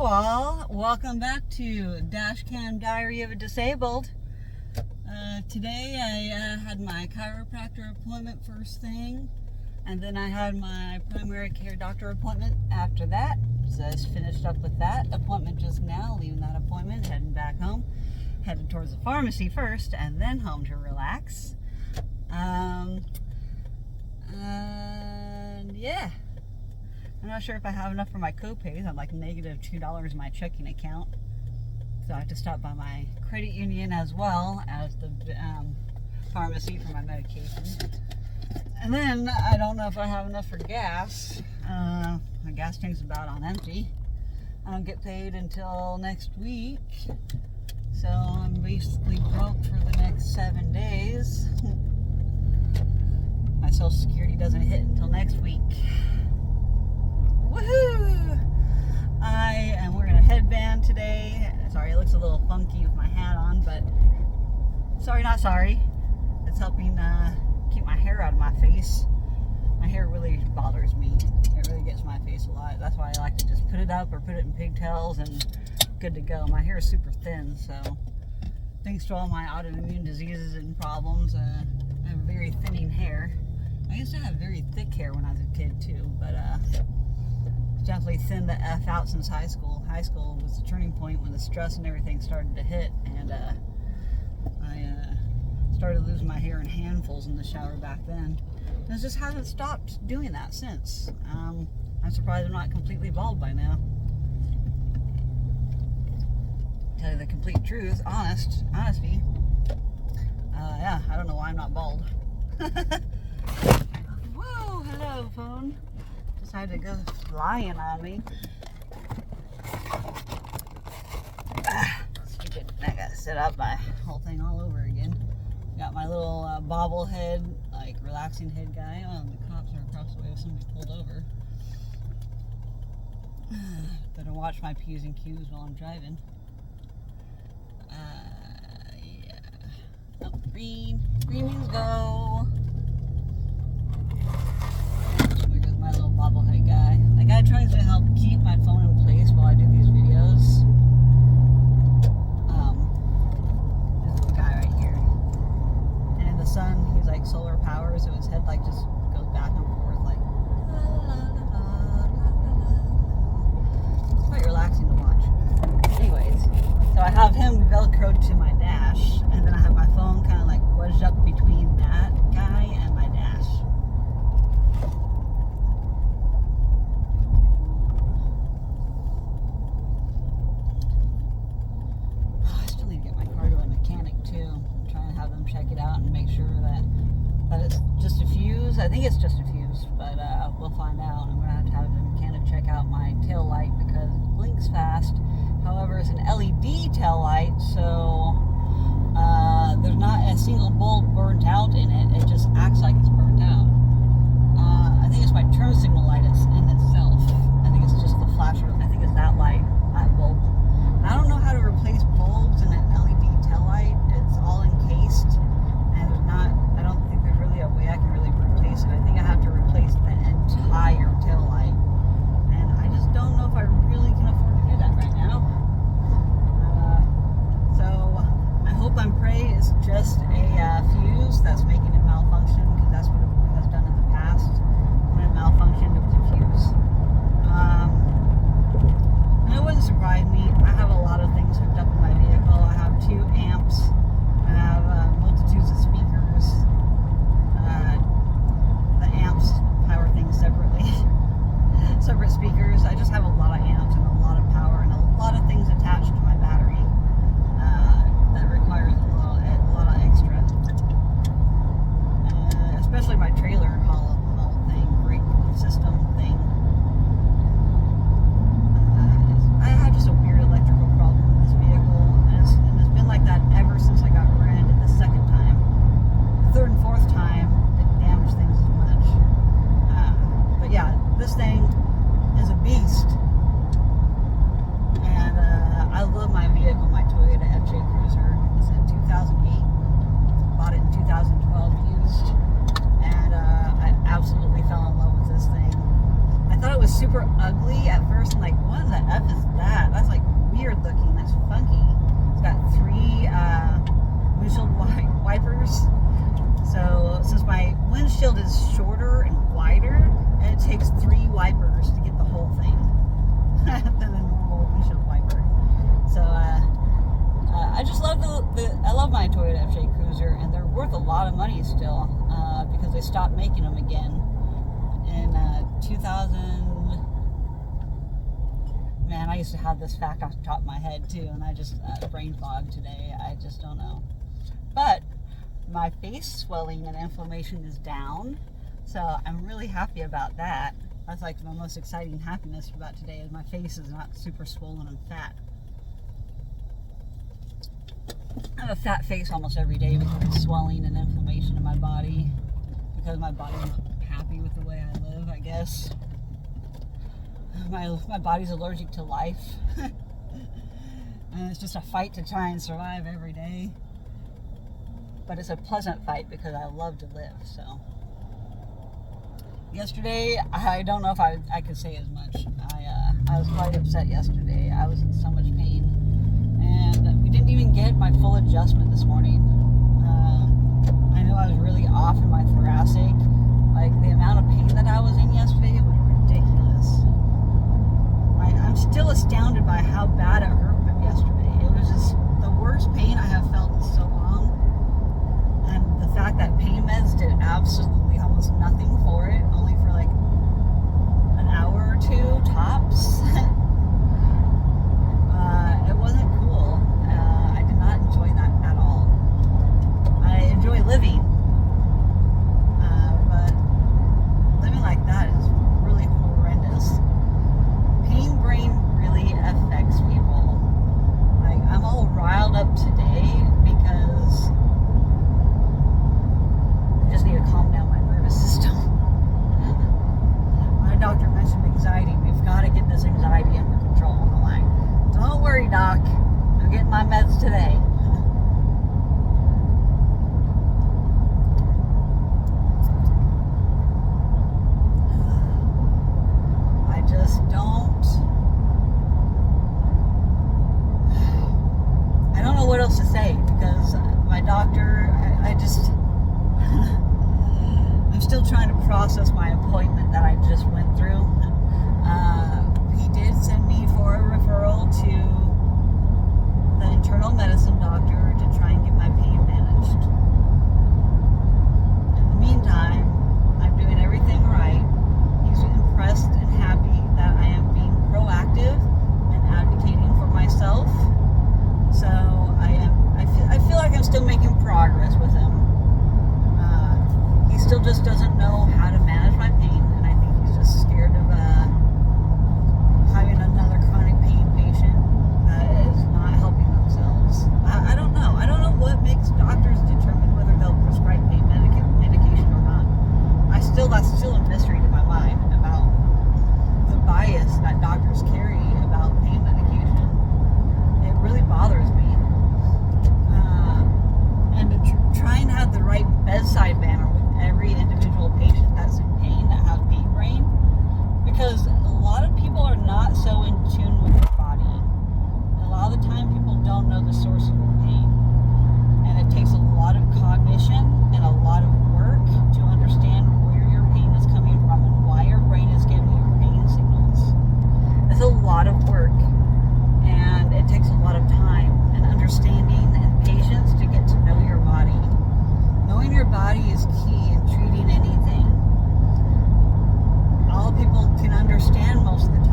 Hello all, welcome back to Dashcam Diary of a Disabled. Today I had my chiropractor appointment first thing, and then I had my primary care doctor appointment after that. Just finished up with that appointment just now, leaving that appointment, heading back home. Headed towards the pharmacy first, and then home to relax. And yeah. I'm not sure if I have enough for my co-pays. I'm like negative $2 in my checking account. So I have to stop by my credit union as well as the pharmacy for my medication. And then I don't know if I have enough for gas. My gas tank's about on empty. I don't get paid until next week. So I'm basically broke for the next 7 days. My Social Security doesn't hit until next week. Woohoo! And we're gonna headband today. Sorry, it looks a little funky with my hat on, but sorry, not sorry. It's helping keep my hair out of my face. My hair really bothers me. It really gets my face a lot. That's why I like to just put it up or put it in pigtails and good to go. My hair is super thin, so thanks to all my autoimmune diseases and problems, I have very thinning hair. I used to have very thick hair when I was a kid too, but definitely thinned the F out since high school. High school was the turning point when the stress and everything started to hit, and I started losing my hair in handfuls in the shower back then. And I just haven't stopped doing that since. I'm surprised I'm not completely bald by now. Tell you the complete truth, honesty. Yeah, I don't know why I'm not bald. Whoa, hello phone. Decided to go flying on me. Stupid. I gotta set up my whole thing all over again. Got my little bobblehead, like relaxing head guy. Oh, and the cops are across the way with somebody pulled over. Better watch my P's and Q's while I'm driving. Yeah. Oh, green. Green means go. My little bobblehead guy. The guy tries to help keep my phone in place while I do these videos. This is the guy right here. And in the sun, he's like solar power, so his head like just goes back and forth like la la la la la la. It's quite relaxing to watch. Anyways, so I have him velcroed to my dash, and then I have my phone kind of like wedged up between that guy and my dash. Check it out and make sure that it's just a fuse. I think it's just a fuse, but we'll find out. I'm gonna have the mechanic check out my tail light because it blinks fast. However, it's an LED tail light, so there's not a single bulb burnt out in it. It just acts like it's burnt out. I think it's my turn signal light in itself. I think it's just the flasher. I think it's that light, that bulb. And I don't know how to replace bulbs in an LED tail light. It's all encased, and I don't think there's really a way I can really replace it. I think I have to replace the entire tail light, and I just don't know if I really can afford to do that right now. So I hope and pray it's just a fuse that's making it malfunction, because that's what it has done in the past. When it malfunctioned, it was a fuse. And it wouldn't surprise me. I have a lot of things hooked up in my vehicle. I have 2 amps. I have multitudes of speakers. The amps power things separately. Separate speakers. I just have a lot of amps and a lot of power and a lot of things attached to my battery that requires a lot of extra. Especially my trailer haul thing, brake system thing. I had just a weird electrical problem with this vehicle, and it's been like that ever since I got rear-ended the second time. The third and fourth time, it damaged things as much. But yeah, this thing is a beast. And I love my vehicle, my Toyota FJ Cruiser. It's a 2008. Bought it in 2012 used. And I absolutely fell in love with this thing. ugly at first. I'm like, what the F is that? That's like weird looking. That's funky. It's got 3 windshield wipers. So since my windshield is shorter and wider, and it takes 3 wipers to get the whole thing than a normal windshield wiper. So I just love I love my Toyota FJ Cruiser, and they're worth a lot of money still because they stopped making them again in 2000. Man, I used to have this fact off the top of my head too, and I just brain fog today. I just don't know. But my face swelling and inflammation is down, so I'm really happy about that. That's like my most exciting happiness about today, is my face is not super swollen and fat. I have a fat face almost every day because of swelling and inflammation in my body, because my body's happy with the way I live, I guess. My body's allergic to life. And it's just a fight to try and survive every day. But it's a pleasant fight because I love to live, so. Yesterday, I don't know if I could say as much. I was quite upset yesterday. I was in so much pain. And we didn't even get my full adjustment this morning. I knew I was really off in my thoracic. Like, the amount of pain that I was in yesterday was ridiculous. I'm still astounded by how bad it hurt yesterday. It was just the worst pain I have felt in so long. And the fact that pain meds did absolutely almost nothing for it, only for like an hour or 2 tops. It wasn't cool. I did not enjoy that at all. I enjoy living, but living like that is really horrendous. Pain brain really affects people. Like, I'm all riled up today because I just need to calm down my nervous system. My doctor mentioned anxiety. We've got to get this anxiety under control. I'm like, don't worry, doc. I'm getting my meds today. I just don't. I don't know what else to say because my doctor, I just. I'm still trying to process my appointment that I just went through. He did send me for a referral to the internal medicine doctor to try and get my pain managed. In the meantime, I'm doing everything right. He's impressed and happy that I am being proactive and advocating for myself. So I feel like I'm still making progress with him. He still just doesn't know how to manage my pain, and I think he's just scared of having another chronic pain patient that is not helping themselves. I don't know. I don't know what makes doctors determine whether they'll prescribe pain medication or not. That's still a mystery to my mind about the bias that doctors carry about pain medication. It really bothers me. And to try and have the right bedside manner with every individual patient that's in pain, that has pain brain, because a lot of people are not so in tune with their body. And a lot of the time people don't know the source of their pain. And it takes a lot of cognition and a lot of work to understand where your pain is coming from and why your brain is giving you pain signals. It's a lot of work, and it takes a lot of time and understanding and patience to get to know your body. Knowing your body is key in treating anything. All people can understand most of the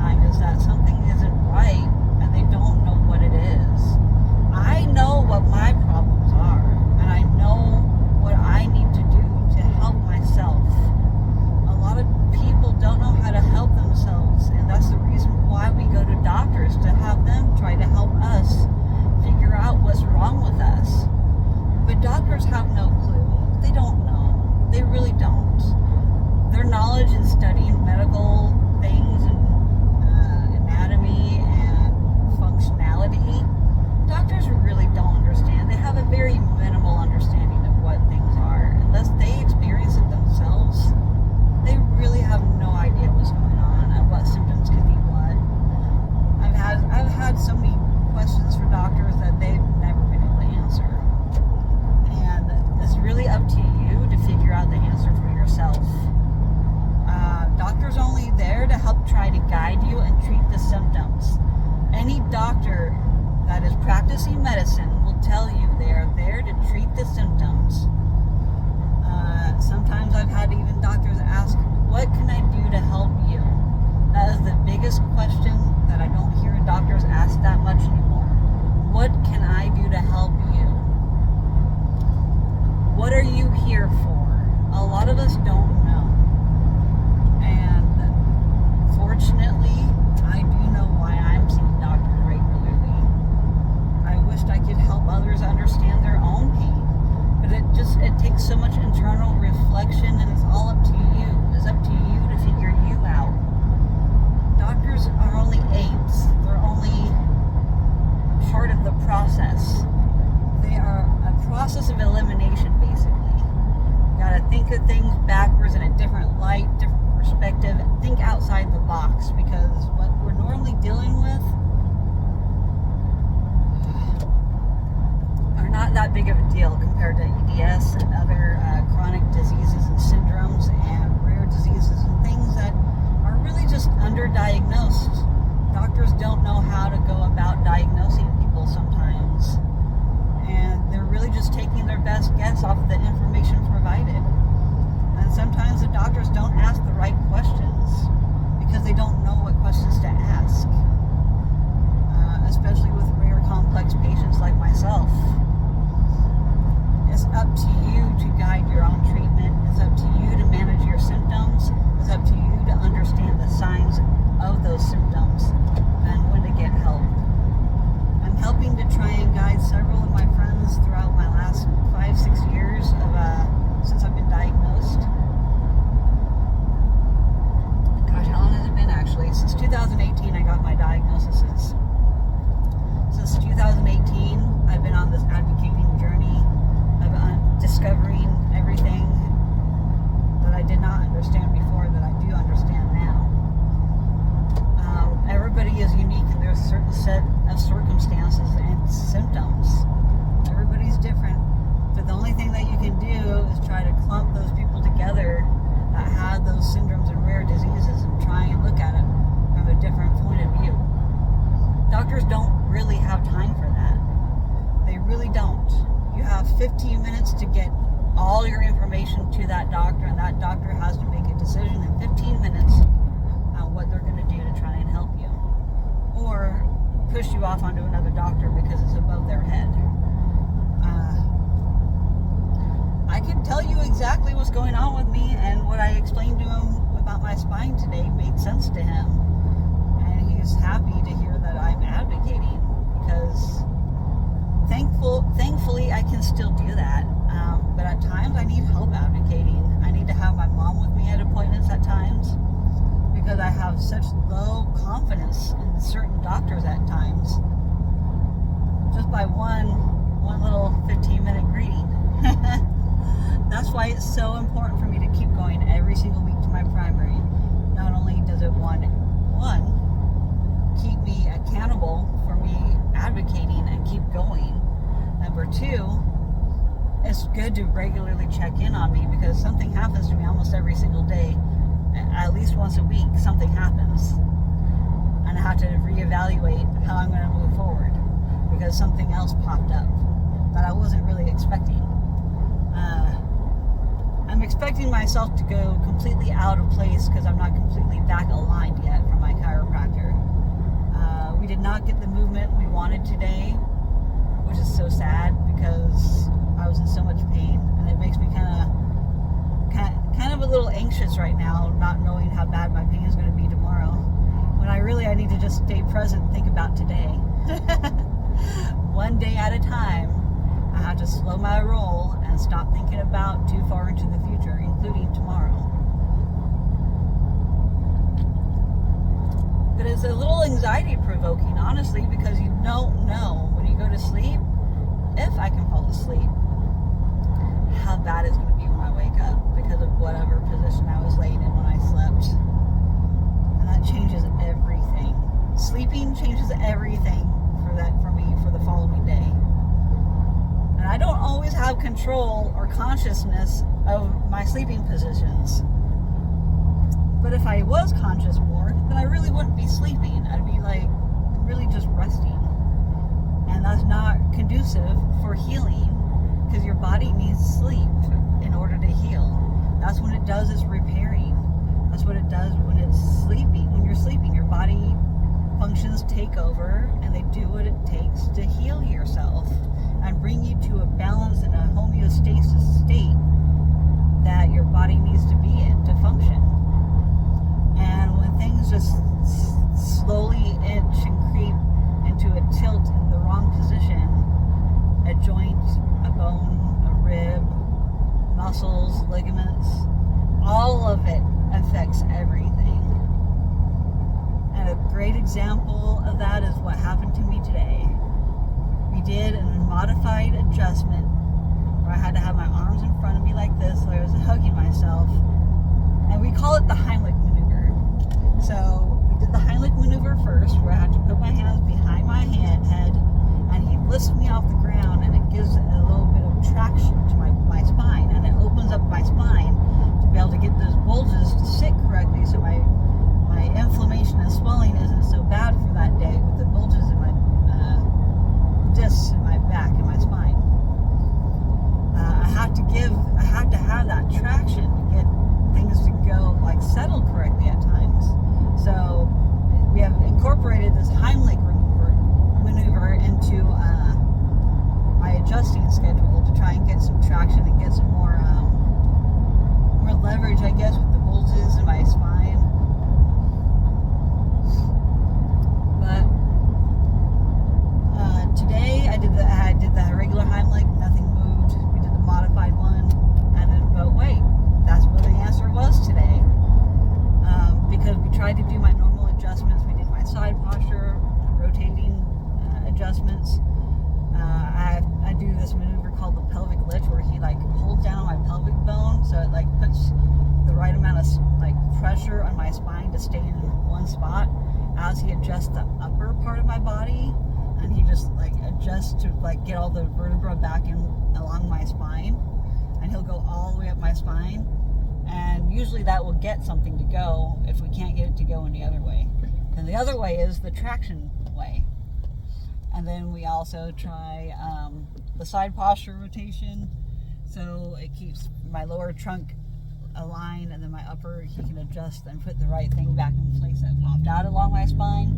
emergency medicine will tell you they are there to treat the symptoms. Sometimes I've had even doctors ask, what can I do to help you? That is the biggest question that I don't hear doctors ask that much anymore. What can I do to help you? What are you here for? A lot of us don't know. And fortunately, I do know why I'm seeing doctors regularly. I wished I could help others understand their own pain. But it takes so much internal reflection, and it's all up to you. It's up to you to figure you out. Doctors are only aides. They're only part of the process. They are a process of elimination, basically. You gotta think of things backwards in a different light, different perspective. Think outside the box, because what we're normally dealing with are not that big of a deal compared to EDS and other chronic diseases and syndromes and rare diseases and things that are really just underdiagnosed. Doctors don't know how to go about diagnosing people sometimes, and they're really just taking their best guess off of the information provided. And sometimes the doctors don't ask the right questions because they don't know what questions to ask, especially with rare, complex patients like myself. It's up to you to guide your own treatment. It's up to you to manage your symptoms. It's up to you to understand the signs of those symptoms and when to get help. I'm helping to try and guide several of my friends throughout my last 5-6 years of since I've been diagnosed. Gosh, how long has it been actually? Since 2018 I got my diagnosis. Since 2018 I've been on this advocating journey of discovering everything that I did not understand before that I do understand now. Everybody is unique in their certain set of circumstances and symptoms. Everybody's different, but the only thing that you can do is try to clump those people together that have those syndromes and rare diseases and try and look at it from a different point of view. Doctors don't really have time for that. They really don't. You have 15 minutes to get all your information to that doctor, and that doctor has to make a decision in 15 minutes on what they're going to do to try and help you, or push you off onto another doctor because it's above their head. I can tell you exactly what's going on with me, and what I explained to him about my spine today made sense to him, and he's happy to hear that I'm advocating, because thankfully I can still do that, but at times I need help advocating. I need to have my mom with me at appointments at times, because I have such low confidence in certain doctors at times, just by one little 15-minute greeting. That's why it's so important for me to keep going every single week to my primary. Not only does it one keep me accountable for me advocating and keep going, number two, it's good to regularly check in on me, because something happens to me almost every single day. At least once a week something happens, and I have to reevaluate how I'm going to move forward, because something else popped up that I wasn't really expecting. I'm expecting myself to go completely out of place because I'm not completely back aligned yet from my chiropractor. We did not get the movement we wanted today, which is so sad because I was in so much pain, and it makes me kind of a little anxious right now, not knowing how bad my pain is going to be tomorrow, when I need to just stay present and think about today. One day at a time. I have to slow my roll and stop thinking about too far into the future, including tomorrow. But it's a little anxiety provoking, honestly, because you don't know when you go to sleep, if I can fall asleep, how bad it's going to be when I wake up because of whatever position I was laying in when I slept. And that changes everything. Sleeping changes everything for me for the following day. And I don't always have control or consciousness of my sleeping positions. But if I was conscious more, then I really wouldn't be sleeping. I'd be like really just resting. And that's not conducive for healing, because your body needs sleep in order to heal. That's when it does its repairing. That's what it does when it's sleeping. When you're sleeping, your body functions take over, and they do what it takes to heal yourself and bring you to a balance and a homeostasis state that your body needs to be in to function. And when things just slowly inch and creep into a tilt in the wrong position, a joint, a bone, a rib, muscles, ligaments, all of it affects everything. And a great example of that is what happened to me today. We did a modified adjustment where I had to have my arms in front of me like this, so I was hugging myself. And we call it the Heimlich maneuver. So we did the Heimlich maneuver first, where I had to put my hands behind my head, and he lifts me off the ground, and it gives a little bit of traction to my spine, and it opens up my spine to be able to get those bulges to sit correctly, so my inflammation and swelling isn't so bad for that day with the bulges in my discs in my back and my spine. I had to have that traction to get things to go, like, settle correctly at times. So we have incorporated this Heimlich maneuver into my adjusting schedule to try and get some traction and get some more leverage, I guess, with the bulges in my spine. But today I did the regular Heimlich, nothing moved. We did the modified one, and then, but wait, that's where the answer was today. Because we tried to do my normal adjustments. We did my side posture, rotating adjustments. I do this maneuver called the pelvic lift, where he, like, holds down on my pelvic bone, so it, like, puts the right amount of, like, pressure on my spine to stay in one spot as he adjusts the upper part of my body, and he just, like, adjusts to, like, get all the vertebra back in along my spine, and he'll go all the way up my spine, and usually that will get something to go if we can't get it to go in the other way. And the other way is the traction way. And then we also try the side posture rotation, so it keeps my lower trunk aligned, and then my upper, he can adjust and put the right thing back in place that popped out along my spine.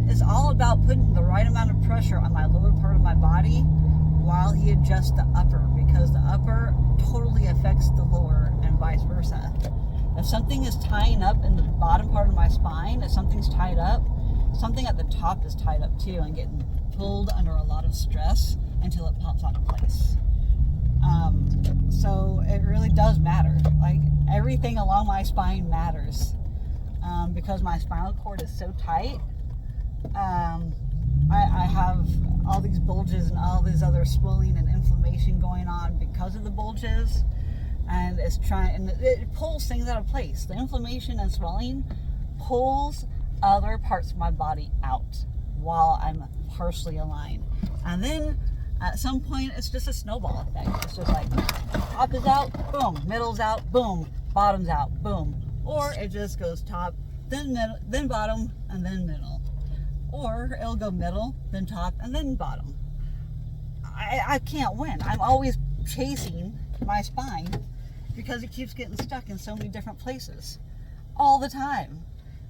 It's all about putting the right amount of pressure on my lower part of my body while he adjusts the upper, because the upper totally affects the lower and vice versa. If something is tying up in the bottom part of my spine, if something's tied up, something at the top is tied up too and getting pulled under a lot of stress until it pops out of place. So it really does matter. Like, everything along my spine matters, because my spinal cord is so tight. I have all these bulges and all this other swelling and inflammation going on because of the bulges, and it pulls things out of place. The inflammation and swelling pulls other parts of my body out while I'm partially aligned. And then at some point, it's just a snowball effect. It's just like, top is out, boom, middle's out, boom, bottom's out, boom. Or it just goes top, then middle, then bottom, and then middle. Or it'll go middle, then top, and then bottom. I can't win. I'm always chasing my spine because it keeps getting stuck in so many different places all the time.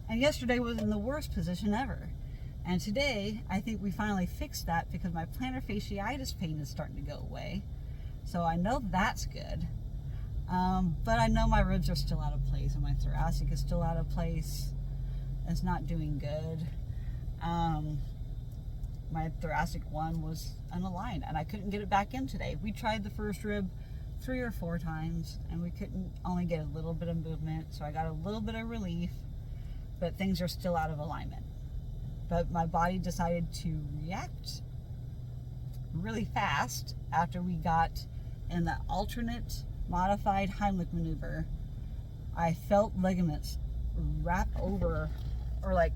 And yesterday was in the worst position ever. And today, I think we finally fixed that because my plantar fasciitis pain is starting to go away. So I know that's good. But I know my ribs are still out of place, and my thoracic is still out of place. It's not doing good. My thoracic one was unaligned, and I couldn't get it back in today. We tried the first rib 3 or 4 times, and we couldn't only get a little bit of movement. So I got a little bit of relief, but things are still out of alignment. But my body decided to react really fast after we got in the alternate modified Heimlich maneuver. I felt ligaments wrap over, or like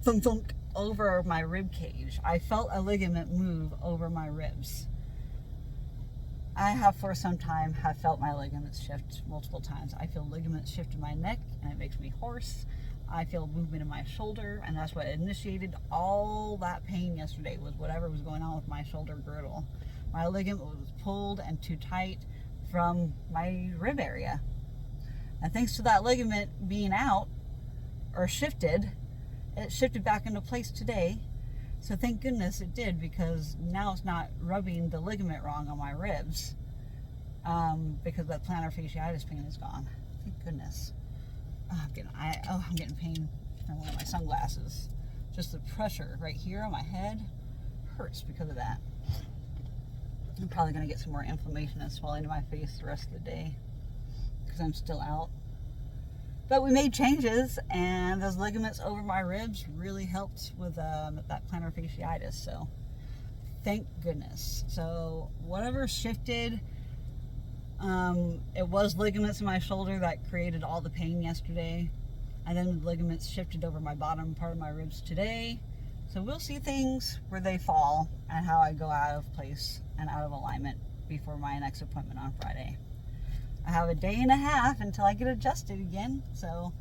thunk thunk, over my rib cage. I felt a ligament move over my ribs. I have for some time have felt my ligaments shift multiple times. I feel ligaments shift in my neck, and it makes me hoarse. I feel movement in my shoulder, and that's what initiated all that pain yesterday, was whatever was going on with my shoulder girdle. My ligament was pulled and too tight from my rib area. And thanks to that ligament being out, or shifted, it shifted back into place today. So thank goodness it did, because now it's not rubbing the ligament wrong on my ribs, because that plantar fasciitis pain is gone. Thank goodness. Oh, I'm getting pain from one of my sunglasses. Just the pressure right here on my head hurts because of that. I'm probably going to get some more inflammation and swelling to my face the rest of the day because I'm still out. But we made changes, and those ligaments over my ribs really helped with that plantar fasciitis. So thank goodness. So whatever shifted, it was ligaments in my shoulder that created all the pain yesterday, and then the ligaments shifted over my bottom part of my ribs today. So we'll see things where they fall and how I go out of place and out of alignment before my next appointment on Friday. I have a day and a half until I get adjusted again, so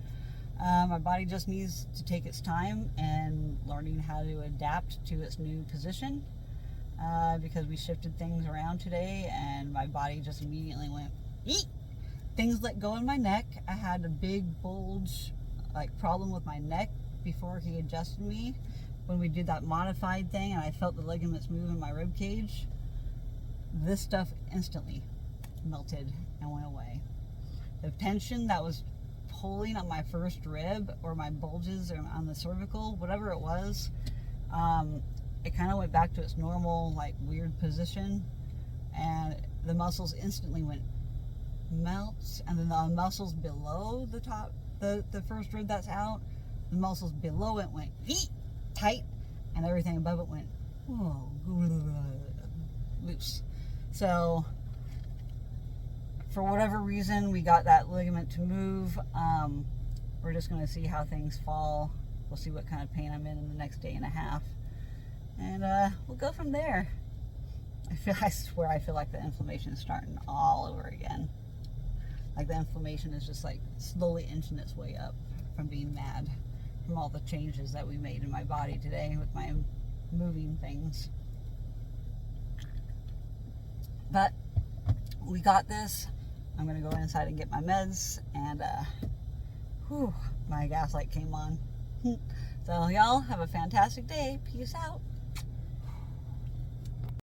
my body just needs to take its time and learning how to adapt to its new position, because we shifted things around today and my body just immediately went, eat! Things let go in my neck. I had a big bulge, problem with my neck before he adjusted me when we did that modified thing, and I felt the ligaments move in my rib cage. This stuff instantly melted and went away. The tension that was pulling on my first rib, or my bulges or on the cervical, whatever it was, it kind of went back to its normal weird position, and the muscles instantly went melts, and then the muscles below the top, the first rib that's out, the muscles below it went tight, and everything above it went loose. So for whatever reason, we got that ligament to move. We're just going to see how things fall. We'll see what kind of pain I'm in the next day and a half, and we'll go from there. I swear I feel like the inflammation is starting all over again. Like the inflammation is just slowly inching its way up from being mad from all the changes that we made in my body today with my moving things. But we got this. I'm going to go inside and get my meds, and my gas light came on. So y'all have a fantastic day. Peace out.